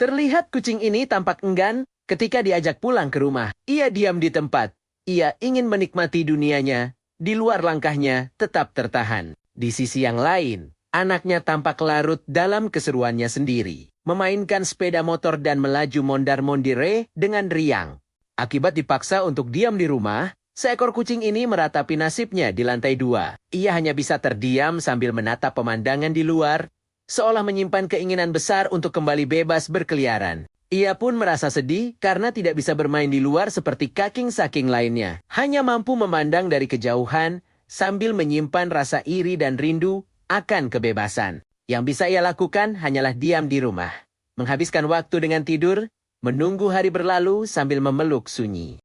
Terlihat kucing ini tampak enggan ketika diajak pulang ke rumah. Ia diam di tempat. Ia ingin menikmati dunianya. Di luar langkahnya tetap tertahan. Di sisi yang lain, anaknya tampak larut dalam keseruannya sendiri. Memainkan sepeda motor dan melaju mondar-mondire dengan riang. Akibat dipaksa untuk diam di rumah, seekor kucing ini meratapi nasibnya di lantai 2. Ia hanya bisa terdiam sambil menatap pemandangan di luar, seolah menyimpan keinginan besar untuk kembali bebas berkeliaran. Ia pun merasa sedih karena tidak bisa bermain di luar seperti kaking-saking lainnya. Hanya mampu memandang dari kejauhan sambil menyimpan rasa iri dan rindu akan kebebasan. Yang bisa ia lakukan hanyalah diam di rumah, menghabiskan waktu dengan tidur, menunggu hari berlalu sambil memeluk sunyi.